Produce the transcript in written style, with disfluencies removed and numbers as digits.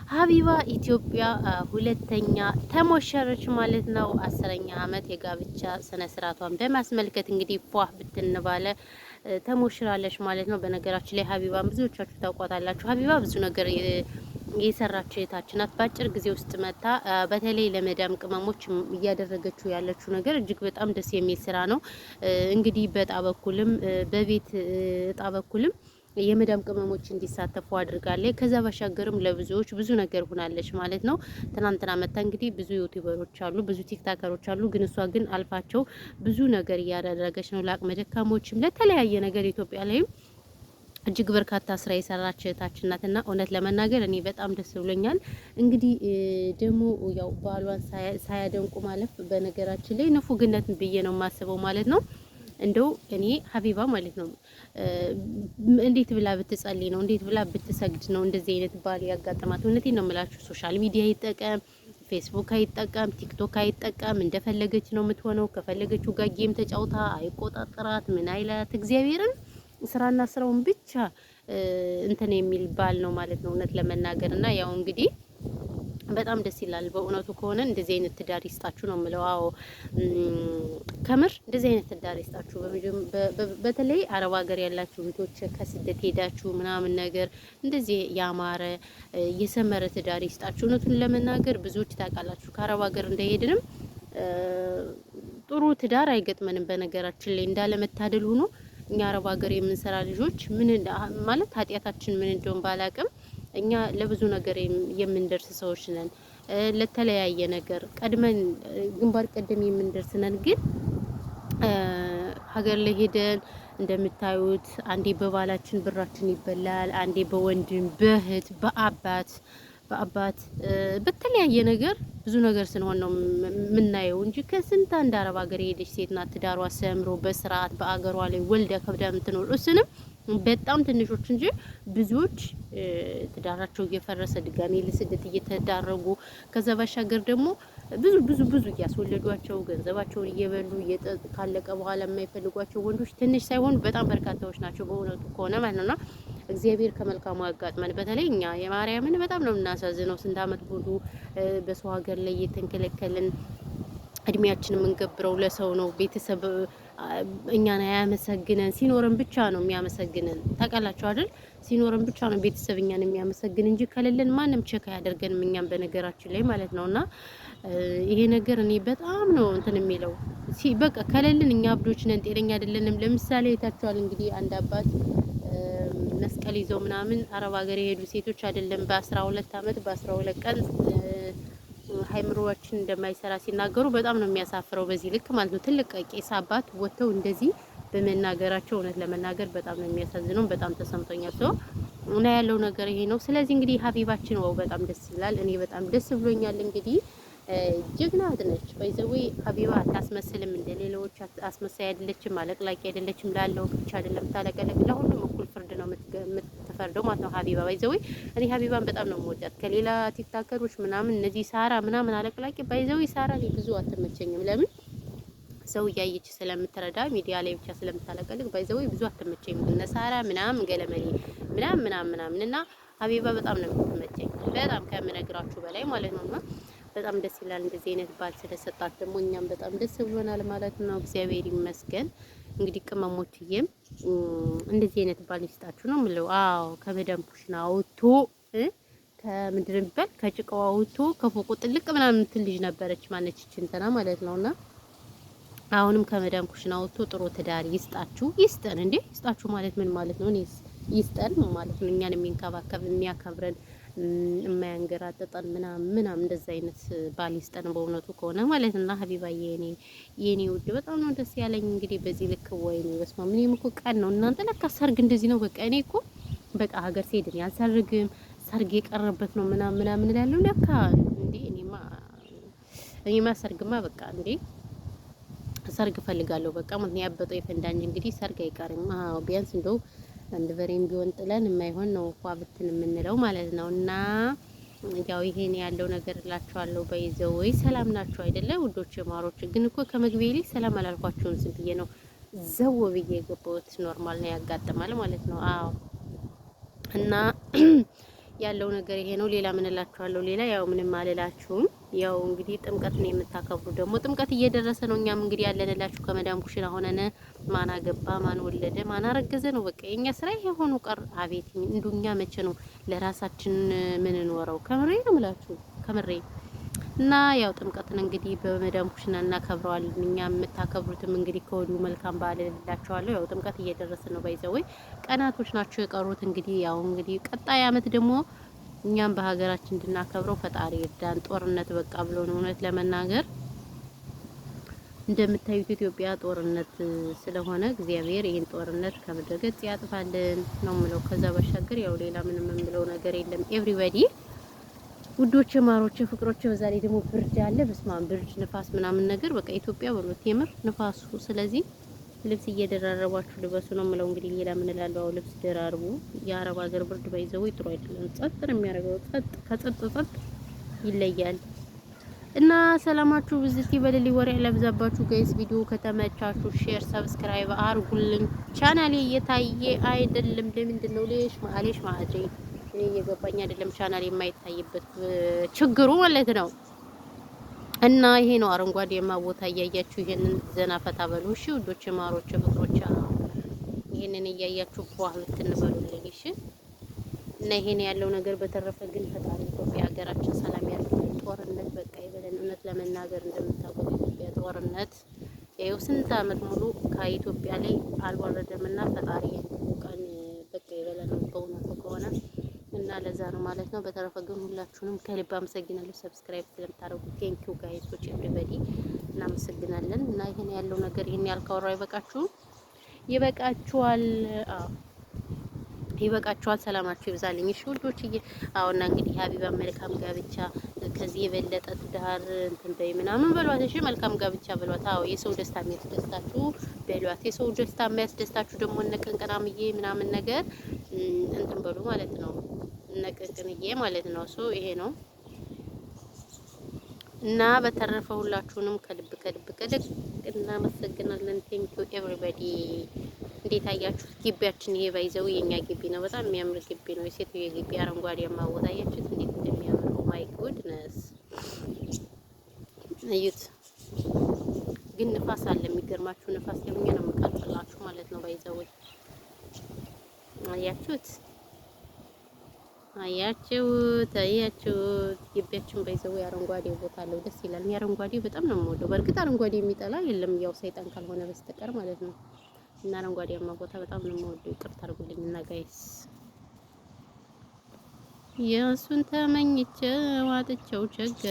ሀቢባ ኢትዮጵያ ሁለተኛ ተሞሸረች ማለት ነው። 10ኛ ዓመት የጋብቻ ስነ ስርዓቷን በማስመልከት እንግዲህ ፏ ብትንባለ ተሞሽራለች ማለት ነው። በነገራችን ላይ ሀቢባን ብዙዎቻችሁ ታውቋታላችሁ። ሀቢባ ብዙ ነገር የሰራች እህታችን ናት። በአጭር ጊዜ ውስጥ መታ በተለይ ለመዳም ቅመሞች እያደረገችው ያለችው ነገር እጅግ በጣም ደስ የሚል ስራ ነው። እንግዲህ በእጣ በኩልም በቤት እጣ በኩልም የመዳም ቅመሞች እንዲሳተፉ አድርጋለች። ከዛ ባሻገርም ለብዙዎች ብዙ ነገር ሆናለች ማለት ነው። ትናንትና መታ እንግዲህ ብዙ ዩቲዩበሮች አሉ፣ ብዙ ቲክታከሮች አሉ፣ ግን እሷ ግን አልፋቸው ብዙ ነገር እያደረገች ነው። ለአቅመ ደካሞችም ለተለያየ ነገር ኢትዮጵያ ላይም እጅግ በርካታ ስራ የሰራች እህታችን ናትና እውነት ለመናገር እኔ በጣም ደስ ብሎኛል። እንግዲህ ደግሞ ያው ባሏን ሳያደንቁ ማለፍ በነገራችን ላይ ንፉግነት ብዬ ነው የማስበው ማለት ነው። እንደው እኔ ሀቢባ ማለት ነው እንዴት ብላ ብትጸልይ ነው፣ እንዴት ብላ ብትሰግድ ነው እንደዚህ አይነት ባል ያጋጠማት? እውነቴን ነው የምላችሁ። ሶሻል ሚዲያ አይጠቀም፣ ፌስቡክ አይጠቀም፣ ቲክቶክ አይጠቀም፣ እንደፈለገች ነው የምትሆነው። ከፈለገችው ጋር ጌም ተጫውታ አይቆጣጠራት ምን አይላት። እግዚአብሔርን ስራና ስራውን ብቻ እንትን የሚል ባል ነው ማለት ነው እውነት ለመናገር እና ያው እንግዲህ በጣም ደስ ይላል። በእውነቱ ከሆነ እንደዚህ አይነት ትዳር ይስጣችሁ ነው የምለው። አዎ ከምር እንደዚህ አይነት ትዳር ይስጣችሁ። በተለይ አረብ ሀገር ያላችሁ እህቶች ከስደት ሄዳችሁ ምናምን ነገር እንደዚህ ያማረ የሰመረ ትዳር ይስጣችሁ። እውነቱን ለመናገር ብዙዎች ታውቃላችሁ ከአረብ ሀገር እንደሄድንም ጥሩ ትዳር አይገጥመንም። በነገራችን ላይ እንዳለመታደል ሆኖ እኛ አረብ ሀገር የምንሰራ ልጆች ምን ማለት ኃጢአታችን ምን እንደሆነ ባላቅም እኛ ለብዙ ነገር የምንደርስ ሰዎች ነን። ለተለያየ ነገር ቀድመን ግንባር ቀደም የምንደርስ ነን። ግን ሀገር ላይ ሄደን እንደምታዩት አንዴ በባላችን ብራችን ይበላል፣ አንዴ በወንድም በእህት በአባት በተለያየ ነገር ብዙ ነገር ስንሆን ነው የምናየው እንጂ ከስንት አንድ አረብ ሀገር የሄደች ሴት ናት ትዳሯ ሰምሮ በስርዓት በአገሯ ላይ ወልዳ ከብዳ የምትኖር። እሱንም በጣም ትንሾች እንጂ ብዙዎች ትዳራቸው እየፈረሰ ድጋሜ ለስደት እየተዳረጉ ከዛ ባሻገር ደግሞ ብዙ እያስወለዷቸው ገንዘባቸውን እየበሉ ካለቀ በኋላ የማይፈልጓቸው ወንዶች ትንሽ ሳይሆን በጣም በርካታዎች ናቸው በእውነቱ ከሆነ ማለት ነውና እግዚአብሔር ከመልካሙ ያጋጥመን። በተለይ እኛ የማርያምን በጣም ነው የምናሳዝነው። ስንት አመት ሙሉ በሰው ሀገር ላይ እየተንከለከልን እድሜያችን የምንገብረው ለሰው ነው። ቤተሰብ እኛን አያመሰግነን፣ ሲኖረን ብቻ ነው የሚያመሰግነን። ታውቃላችሁ አይደል? ሲኖረን ብቻ ነው ቤተሰብ እኛን የሚያመሰግን እንጂ ከሌለን ማንም ቸክ አያደርገንም እኛን በነገራችን ላይ ማለት ነውና ይሄ ነገር እኔ በጣም ነው እንትን የሚለው በቃ ከሌለን እኛ አብዶች ነን፣ ጤነኛ አይደለንም። ለምሳሌ የታችኋል እንግዲህ አንድ አባት መስቀል ይዘው ምናምን አረብ ሀገር የሄዱ ሴቶች አይደለም በ12 አመት በ12 ቀን ሃይምሮዋችን እንደማይሰራ ሲናገሩ በጣም ነው የሚያሳፍረው። በዚህ ልክ ማለት ነው ትልቅ ቄስ አባት ወጥተው እንደዚህ በመናገራቸው እውነት ለመናገር በጣም ነው የሚያሳዝነው። በጣም ተሰምቶኛል። ሰው እና ያለው ነገር ይሄ ነው። ስለዚህ እንግዲህ ሀቢባችን ዋው በጣም ደስ ይላል። እኔ በጣም ደስ ብሎኛል። እንግዲህ ጀግና ነች። ባይዘዌ ሀቢባ አታስመስልም፣ እንደሌሎች አስመሳይ አይደለችም፣ አለቅላቂ አይደለችም። ላለው ብቻ አይደለም ታለቀለቅ፣ ለሁሉም እኩል ፍርድ ነው የምትፈርደው ማለት ነው ሀቢባ። ባይዘዌ እኔ ሀቢባን በጣም ነው የምወዳት ከሌላ ቲክታከሮች ምናምን እነዚህ ሳራ ምናምን አለቅላቂ። ባይዘዌ ሳራ እኔ ብዙ አትመቸኝም። ለምን ሰው እያየች ስለምትረዳ ሚዲያ ላይ ብቻ ስለምታለቀልቅ ባይዘዌ ብዙ አትመቸኝም። እነ ሳራ ምናምን ገለመሌ ምናምን እና ሀቢባ በጣም ነው የምትመቸኝ፣ በጣም ከምነግራችሁ በላይ ማለት ነውና በጣም ደስ ይላል። እንደዚህ አይነት ባል ስለሰጣት ደግሞ እኛም በጣም ደስ ብሎናል ማለት ነው። እግዚአብሔር ይመስገን። እንግዲህ ቅመሞችዬም እንደዚህ አይነት ባል ይስጣችሁ ነው የምለው። አዎ ከመዳም ኩሽና አውጥቶ ከምንድን ቢባል ከጭቃው አውጥቶ ከፎቁ ጥልቅ ምናምን የምትል ልጅ ነበረች ማነች እንትና ማለት ነውና አሁንም ከመዳም ኩሽና አውጥቶ ጥሩ ትዳር ይስጣችሁ። ይስጠን እንዴ! ይስጣችሁ ማለት ምን ማለት ነው? እኔስ ይስጠን ማለት ነው። እኛን የሚንከባከብ የሚያከብረን የማያንገራጥጠን ምናምን እንደዛ አይነት ባል ይስጠን በእውነቱ ከሆነ ማለት እና ሀቢባዬ የኔ ውድ በጣም ነው ደስ ያለኝ። እንግዲህ በዚህ ልክ ወይኔ በስመ አብ እኔም እኮ ቀን ነው እናንተ ለካ ሰርግ እንደዚህ ነው። በቃ እኔ እኮ በቃ ሀገር ስሄድ እኔ አልሰርግም ሰርግ የቀረበት ነው ምናምን እላለሁ። ለካ እንዴ እኔማ ሰርግማ በቃ እንዴ ሰርግ እፈልጋለሁ። በቃ ምክንያት ያበጠው የፈንዳንጅ እንግዲህ ሰርግ አይቀርም። አዎ ቢያንስ እንደው አንድ በሬም ቢሆን ጥለን የማይሆን ነው ፏ ብትን የምንለው ማለት ነው። እና ያው ይሄን ያለው ነገር እላችኋለሁ። በይዘው ወይ ሰላም ናችሁ አይደለ ውዶች ማሮች? ግን እኮ ከመግቢያ ላይ ሰላም አላልኳችሁም። ዝም ብዬ ነው ዘው ብዬ የገባሁት። ኖርማል ነው ያጋጥማል ማለት ነው። አዎ እና ያለው ነገር ይሄ ነው። ሌላ ምን እላችኋለሁ? ሌላ ያው ምንም አልላችሁም። ያው እንግዲህ ጥምቀት ነው የምታከብሩ። ደግሞ ጥምቀት እየደረሰ ነው። እኛም እንግዲህ ያለንላችሁ ከመዳም ኩሽና ሆነን ማን አገባ፣ ማን ወለደ፣ ማን አረገዘ ነው በቃ የኛ ስራ ይሄ ሆኖ ቀር። አቤት እንዱኛ መቼ ነው ለራሳችን ምን እንወረው? ከምሬ ነው የምላችሁ ከምሬ። እና ያው ጥምቀትን እንግዲህ በመዳም ኩሽና እናከብረዋለን። እኛ የምታከብሩትም እንግዲህ ከወዲሁ መልካም በዓል እላችኋለሁ። ያው ጥምቀት እየደረሰ ነው። ባይዘወይ ቀናቶች ናቸው የቀሩት። እንግዲህ ያው እንግዲህ ቀጣይ አመት ደግሞ እኛም በሀገራችን እንድናከብረው ፈጣሪ ይርዳን። ጦርነት በቃ ብሎ ነው እውነት ለመናገር እንደምታዩት ኢትዮጵያ ጦርነት ስለሆነ እግዚአብሔር ይህን ጦርነት ከምድረ ገጽ ያጥፋልን ነው የምለው። ከዛ ባሻገር ያው ሌላ ምንም የምለው ነገር የለም። ኤቭሪባዲ ውዶች፣ ማሮች፣ ፍቅሮች፣ በዛ ላይ ደግሞ ብርድ አለ። በስማም ብርድ፣ ንፋስ ምናምን ነገር በቃ ኢትዮጵያ ብሎት የምር ንፋሱ። ስለዚህ ልብስ እየደራረባችሁ ልበሱ ነው የምለው። እንግዲህ ሌላ ምን እላለሁ? ልብስ ደራርቡ። የአረብ ሀገር ብርድ ባይዘው ጥሩ አይደለም። ጸጥ ነው የሚያደርገው። ጸጥ ይለያል። እና ሰላማችሁ ብዝት ይበልልኝ። ወሬ ለብዛባችሁ ጋይስ። ቪዲዮ ከተመቻችሁ ሼር፣ ሰብስክራይብ አርጉልኝ። ቻናሌ እየታየ አይደለም። ለምንድን ነው ማለሽ ማለጄ እኔ እየገባኝ አይደለም። ቻናሌ የማይታይበት ችግሩ ማለት ነው። እና ይሄ ነው አረንጓዴማ ቦታ እያያችሁ ይሄንን ዘና ፈታ በሉ እሺ ውዶች፣ ማሮች፣ ፍቅሮች ይሄንን እያያችሁ ፏህ ልትንበሉልኝ እሺ። እና ይሄን ያለው ነገር በተረፈ ግን ፈጣሪ ኢትዮጵያ ሀገራችን ሰላም ያድርግልን። ጦርነት በቃ ይበለን። እውነት ለመናገር እንደምታውቁት ኢትዮጵያ ጦርነት ይኸው ስንት አመት ሙሉ ከኢትዮጵያ ላይ አልወረደምና ፈጣሪ ቀን በቃ ይበለን በእውነቱ ከሆነ እና ለዛ ነው ማለት ነው። በተረፈ ግን ሁላችሁንም ከልብ አመሰግናለሁ ሰብስክራይብ ስለምታደርጉ። ቴንኪው ጋይሶች ኤቭሪባዲ እናመሰግናለን። እና ይሄን ያለው ነገር ይሄን ያልካወራው ይበቃችኋል። አዎ ይበቃችኋል። ሰላማችሁ ይብዛልኝ እሺ ውዶችዬ። አሁንና እንግዲህ ሀቢባ መልካም ጋብቻ፣ ከዚህ የበለጠ ትዳር እንትን በይ ምናምን በሏት እሺ። መልካም ጋብቻ በሏት። አዎ የሰው ደስታ የሚያስደስታችሁ በሏት። የሰው ደስታ የሚያስደስታችሁ ደግሞ እነ ቅንቅናምዬ ምናምን ነገር እንትን በሉ ማለት ነው። እነ ቅንቅንዬ ማለት ነው። ይሄ ነው። እና በተረፈ ሁላችሁንም ከልብ እናመሰግናለን። ቴንኪው ኤቭሪባዲ። እንዴት አያችሁት? ግቢያችን ይሄ ባይዘው የኛ ግቢ ነው። በጣም የሚያምር ግቢ ነው። የሴትዮ ግቢ አረንጓዴማ ቦታ አያችሁት እንዴት እንደሚያምር። ኦ ማይ ጉድነስ እዩት። ግን ንፋስ አለ። የሚገርማችሁ ንፋስ ለምኛ ነው የምቃጥላችሁ ማለት ነው። ባይዘው አያችሁት ግቢያችን ባይዘው አረንጓዴ ቦታ አለው። ደስ ይላል። አረንጓዴ በጣም ነው የምወደው። በእርግጥ አረንጓዴ የሚጠላ የለም ያው ሰይጣን ካልሆነ በስተቀር ማለት ነው። እና አረንጓዴያማ ቦታ በጣም ነው የምወደው። ይቅርታ አድርጉልኝ እና ጋይስ የእሱን ተመኝቼ ዋጥቼው ቸገ